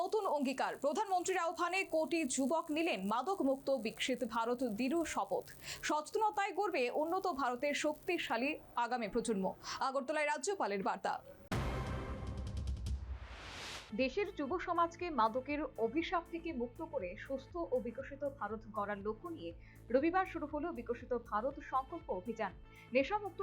নতুন অঙ্গীকার। প্রধানমন্ত্রীর আহ্বানে কোটি যুবক নিলেন মাদক মুক্ত বিকশিত ভারত দৃঢ় শপথ। সচেতনতায় গড়বে উন্নত ভারতের শক্তিশালী আগামী প্রজন্ম। আগরতলায় রাজ্যপালের বার্তা। দেশের যুব সমাজকে মাদকের অভিশাপ থেকে মুক্ত করে সুস্থ ও বিকশিত ভারত গড়ার লক্ষ্য নিয়ে রবিবার শুরু হলো বিকশিত ভারত সংকল্প অভিযান। নেশামুক্ত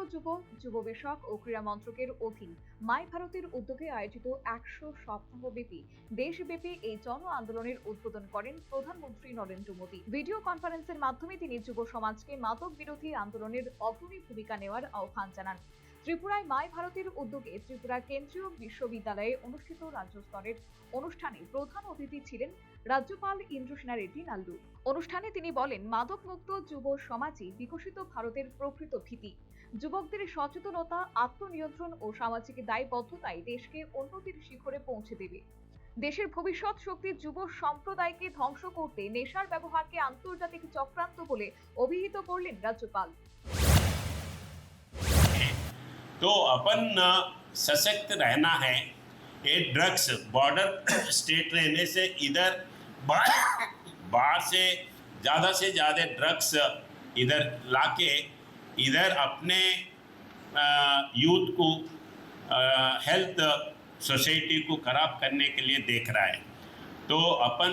যুব বিষয়ক ও ক্রীড়া মন্ত্রকের অধীন মাই ভারতের উদ্যোগে আয়োজিত 100 সপ্তাহব্যাপী দেশব্যাপী এই জন আন্দোলনের উদ্বোধন করেন প্রধানমন্ত্রী নরেন্দ্র মোদী। ভিডিও কনফারেন্সের মাধ্যমে তিনি যুব সমাজকে মাদক বিরোধী আন্দোলনের অগ্রণী ভূমিকা নেওয়ার আহ্বান জানান। ত্রিপুরায় মাই ভারতের উদ্যোগে ত্রিপুরা কেন্দ্রীয় বিশ্ববিদ্যালয়ে অনুষ্ঠিত রাজ্য স্তরের অনুষ্ঠানে প্রধান অতিথি ছিলেন রাজ্যপাল ইন্দ্রসেনা রেড্ডি নাল্লু। অনুষ্ঠানে তিনি বলেন, মাদক মুক্ত যুব সমাজই বিকশিত ভারতের প্রকৃত ভিত্তি। যুবকদের সচেতনতা, আত্মনিয়ন্ত্রণ ও সামাজিক দায়বদ্ধতাই দেশকে উন্নতির শিখরে পৌঁছে দেবে। দেশের ভবিষ্যৎ শক্তি যুব সম্প্রদায়কে ধ্বংস করতে নেশার ব্যবহারকে আন্তর্জাতিক চক্রান্ত বলে অভিহিত করলেন রাজ্যপাল। तो अपन सशक्त रहना है। ये ड्रग्स बॉर्डर स्टेट रहने से इधर बाहर से ज़्यादा ड्रग्स इधर लाके इधर अपने यूथ को हेल्थ सोसाइटी को खराब करने के लिए देख रहा है। तो अपन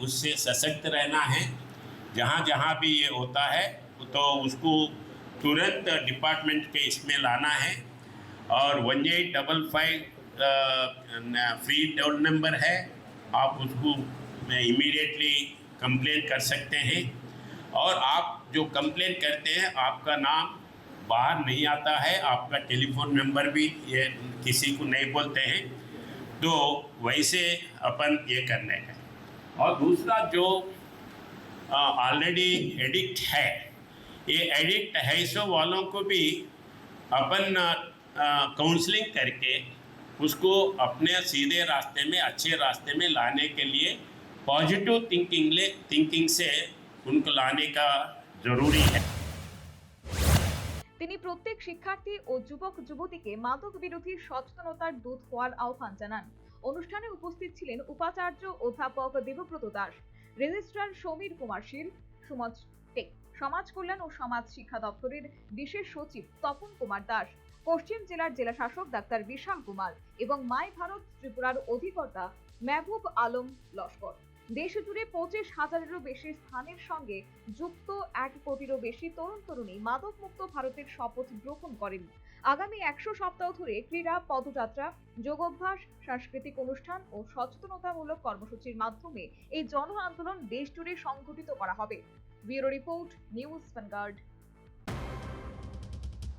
उससे सशक्त रहना है। जहाँ जहाँ भी ये होता है तो उसको तुरंत डिपार्टमेंट के इसमें लाना है। और 1855 फ्री टोल नंबर है, आप उसको इमीडिएटली कंप्लेन कर सकते हैं। और आप जो कंप्लेन करते हैं आपका नाम बाहर नहीं आता है, आपका टेलीफोन नंबर भी ये किसी को नहीं बोलते हैं। तो वैसे अपन ये करने का। और दूसरा जो ऑलरेडी एडिक्ट है, ये एडिक्ट है सो वालों को भी अपन काउंसलिंग करके उसको अपने सीधे रास्ते में, अच्छे रास्ते में लाने के लिए पॉजिटिव थिंकिंग से उनको लाने का जरूरी है। তিনি প্রত্যেক শিক্ষার্থী ও যুবক যুবতীকে মাদক বিরোধী সচেতনতার দূত হওয়ার আহ্বান জানান। অনুষ্ঠানে উপস্থিত ছিলেন উপাচার্য অধ্যাপক দেবব্রত দাস, রেজিস্ট্রার সমীর কুমার শীল, সমাজ কল্যাণ ও সমাজ শিক্ষা দপ্তরের বিশেষ সচিব তপন কুমার দাস, পশ্চিম জেলার জেলা শাসক ডাক্তার বিশাল কুমার এবং মাই ভারত ত্রিপুরার অধিকর্তা মেহবুব আলম লস্কর। দেশ জুড়ে 25,000-এরও বেশি স্থানের সঙ্গে যুক্ত 1 কোটিরও বেশি তরুণ তরুণী মাদক মুক্ত ভারতের শপথ গ্রহণ করেন। আগামী 100 সপ্তাহ ধরে ক্রীড়া, পদযাত্রা, যোগাভ্যাস, সাংস্কৃতিক অনুষ্ঠান ও সচেতনতামূলক কর্মসূচির মাধ্যমে এই জন আন্দোলন দেশ জুড়ে সংগঠিত করা হবে। Bureau report, news vanguard.